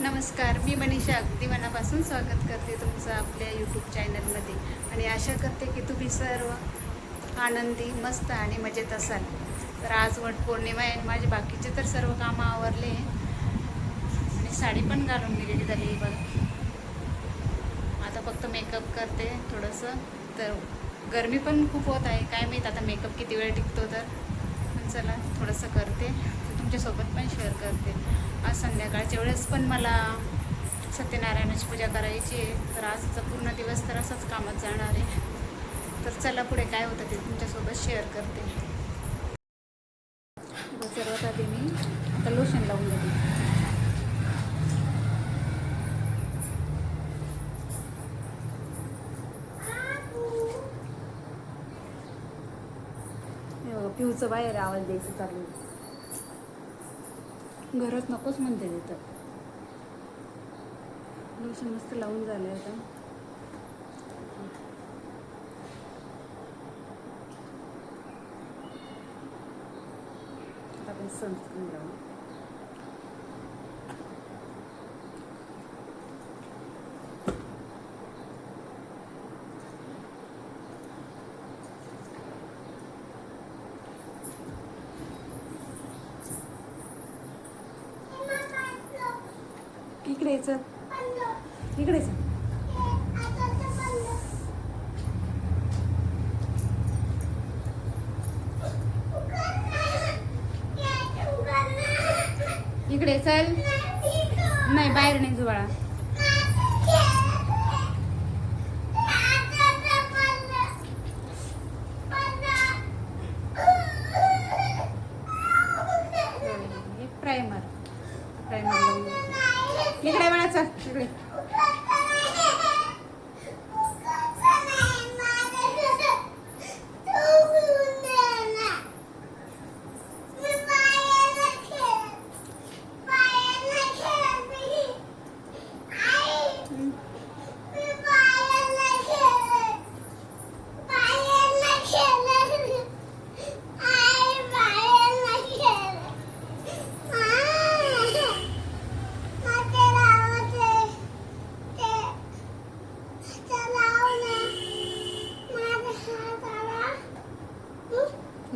नमस्कार, मी मनीषा अगदी मनापासून स्वागत करते तुमचं आपल्या यूट्यूब चॅनलमध्ये आणि आशा करते की तुम्ही सर्व आनंदी, मस्त आणि मजेत असाल. तर आज वटपौर्णिमा आहे. माझे बाकीचे तर सर्व कामं आवरले आणि साडी पण घालून दिलेली झाली बघा. आता फक्त मेकअप करते थोडंसं. तर गरमी पण खूप होत आहे, काय माहीत आता मेकअप किती वेळ टिकतो. तर पण चला थोडंसं करते, तुमच्यासोबत पण शेअर करते. आज संध्याकाळच्या वेळेस पण मला सत्यनारायणाची पूजा करायची आहे. तर आजचा पूर्ण दिवस तर असंच कामात जाणार आहे. तर चला पुढे काय होतं ते तुमच्यासोबत शेअर करते. सर्वात आधी मी आता लोशन लावून देते. पिऊचं बाहेर आवाज द्यायचं चालू, घरात नकोच म्हणते तिथं. लोशन मस्त लावून झालं आता. आता आपण सनस्क्रीन लावू. इकडे यायचं, इकडे यायचं. इकडे चल. नाही, बाहेर नाही जुवाळा. प्रायमर लावून इकडे बघायचं. इकडे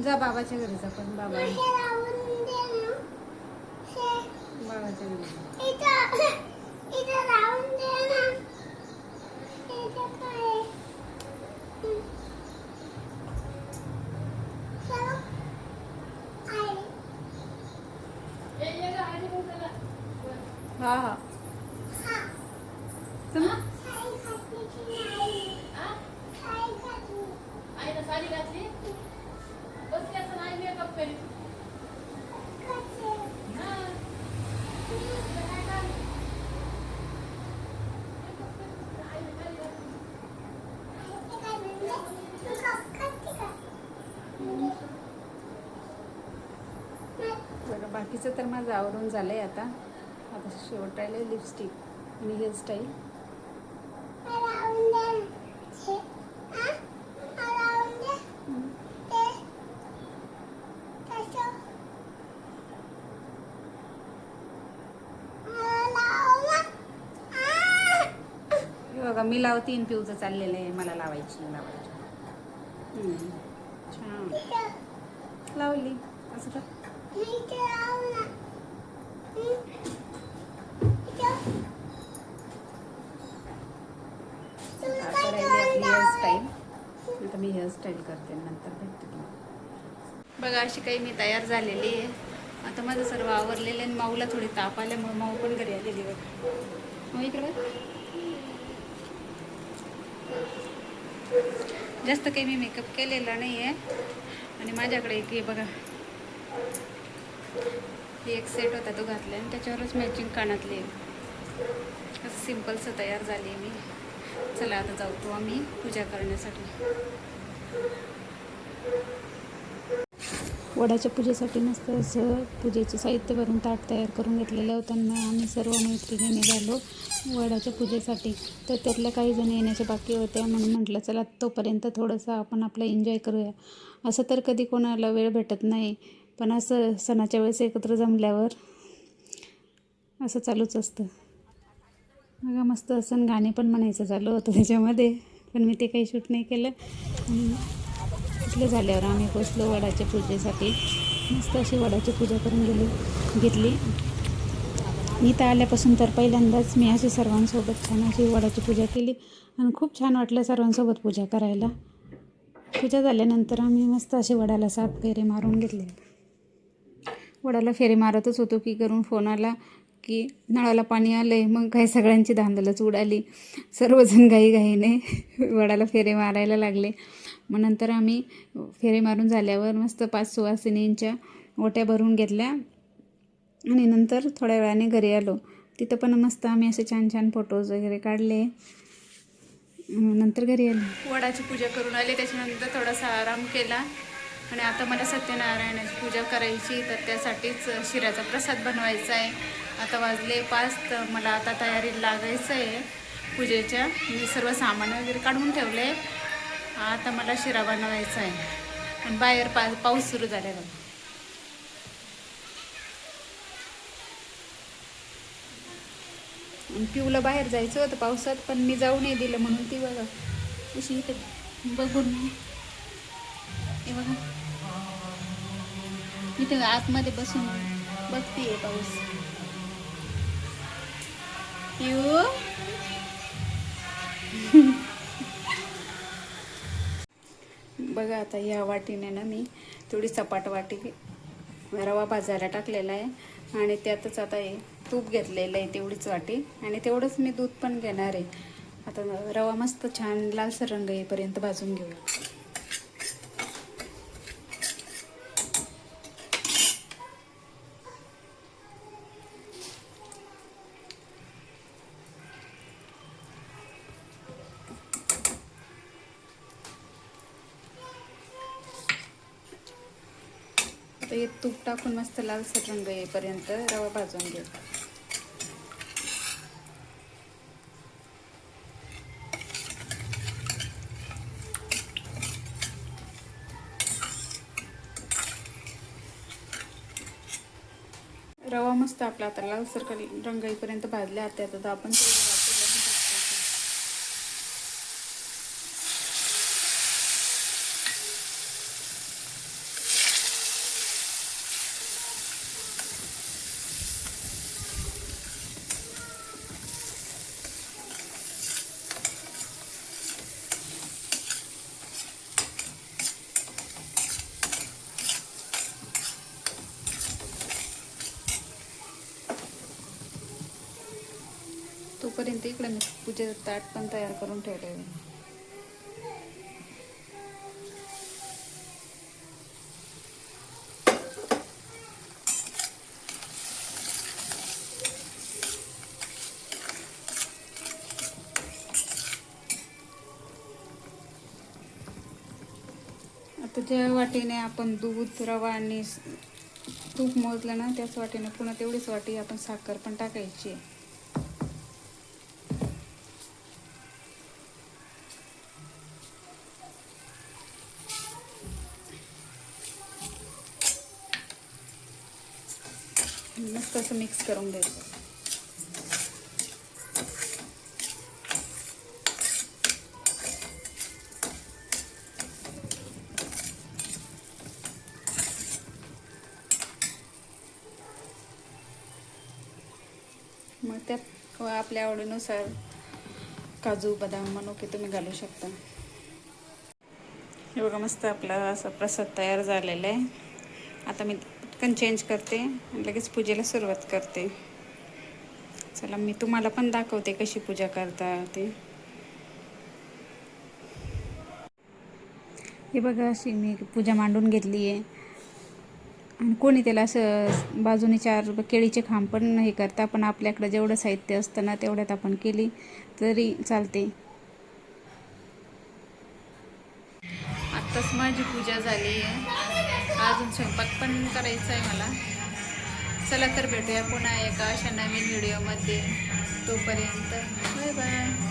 जा बाबाच्या घरी जा. पण बाबाच्या घरी हा हा साडी घातली. बरं, बाकीचं तर माझं आवरून झालं आहे. आता शेवट राहिलं आहे लिपस्टिक आणि हेअरस्टाईल. बघा मी लावते, पिऊचं चाललेलं आहे मला लावायची. छान लावली असं तर. आता राहिली आपली हेअरस्टाईल. आता मी हेअरस्टाईल करते, नंतर भेटते तुम्हाला. बघा अशी काही मी तयार झालेली आहे. आता माझं सर्व आवरलेलं आहे. माऊला थोडी ताप आल्यामुळे माऊ पण घरी आलेली बघा. मग इकडे जास्त काही मी मेकअप केलेला नाही आहे. आणि माझ्याकडे एक बघा, एक सेट होता तो घातला आणि त्याच्यावरच मॅचिंग कानातले. असं सिम्पलचं तयार झाली मी. चला आता जाऊ आम्ही पूजा करण्यासाठी. वडाच्या पूजेसाठी मस्त असं पूजेचं साहित्य भरून ताट तयार करून घेतलेलं होताना आम्ही सर्व मैत्रिणी निघालो वडाच्या पूजेसाठी. तर त्यातल्या काही जण येण्याच्या बाकी होत्या, म्हणून म्हटलं चला तोपर्यंत थोडंसं आपण आपलं एन्जॉय करूया. असं तर कधी कोणाला वेळ भेटत नाही, पण असं सणाच्या वेळेस एकत्र जमल्यावर असं चालूच असतं. बघा मस्त असं गाणे पण म्हणायचं चालू होतं त्याच्यामध्ये, पण मी ते काही शूट नाही केलं. आणि तिथलं झाल्यावर आम्ही पोचलो वडाच्या पूजेसाठी. मस्त अशी वडाची पूजा करून घेतली. मी तर आल्यापासून तर पहिल्यांदाच मी अशी सर्वांसोबत छान अशी वडाची पूजा केली आणि खूप छान वाटलं सर्वांसोबत पूजा करायला. पूजा झाल्यानंतर आम्ही मस्त असे वडाला 7 फेरे मारून घेतले. वडाला फेरे मारतच होतो की करून फोन आला की नळाला पाणी आलं आहे. मग काय सगळ्यांची धांदलच उडाली. सर्वजण घाईघाईने वडाला फेरे मारायला लागले. मग नंतर आम्ही फेरे मारून झाल्यावर मस्त 5 सुवासिनींच्या ओट्या भरून घेतल्या आणि नंतर थोड्या वेळाने घरी आलो. तिथं पण मस्त आम्ही असे छान छान फोटोज वगैरे काढले. नंतर घरी आले, वडाची पूजा करून आले. त्याच्यानंतर थोडासा आराम केला आणि आता मला सत्यनारायणाची पूजा करायची, तर त्यासाठीच शिऱ्याचा प्रसाद बनवायचा आहे. आता वाजले 5, तर मला आता तयारीला लागायचं आहे पूजेच्या. मी सर्व सामान वगैरे काढून ठेवले. आता मला शिरा बनवायचा आहे आणि बाहेर पाऊस सुरू झालेला. पिऊला बाहेर जायचं होतं पावसात, पण मी जाऊ नाही दिलं म्हणून ती बघा अशी इथे बघून, हे बघा इथे आतमध्ये बसून बघतीये पाऊस. पिऊ बघा आता या वाटीने ना मी थोडी सपाट वाटी रवा भाजायला टाकलेला आहे आणि त्यातच आता हे तूप घेतलेलं आहे तेवढीच वाटी, आणि तेवढंच मी दूध पण घेणार आहे. आता रवा मस्त छान लालसर रंग येईपर्यंत भाजून घेऊया. तर हे तूप टाकून मस्त लालसर रंग येईपर्यंत रवा भाजून घेऊ. रवा मस्त आपला आता लालसर रंग येईपर्यंत भाजला. आता आपण तोपर्यंत इकडे मी पूजेचं ताट पण तयार करून ठेवले आहे. आता ज्या वाटीने आपण दूध, रवा आणि तूप मोजलं ना, त्याच वाटीने पुन्हा तेवढीच वाटी आपण साखर पण टाकायची आहे. मस्त असं मिक्स करून द्यायचं. मग त्यात आपल्या आवडीनुसार काजू, बदाम, मनुके तुम्ही घालू शकता. हे बघा मस्त आपला असा प्रसाद तयार झालेला आहे. आता मी पटकन चेंज करते आणि लगेच पूजेला सुरुवात करते. चला मी तुम्हाला पण दाखवते कशी पूजा करता ते. हे बघा अशी मी पूजा मांडून घेतली आहे. आणि कोणी त्याला असं बाजूने 4 केळीचे खांब पण हे करता, पण आपल्याकडे जेवढं साहित्य असतं ना तेवढ्यात आपण केली तरी चालते. आत्ताच माझी पूजा झाली आहे, अजून स्वयंपाक पण करायचा आहे मला. चला तर भेटूया पुन्हा एका अशा नवीन व्हिडिओमध्ये. तोपर्यंत बाय बाय.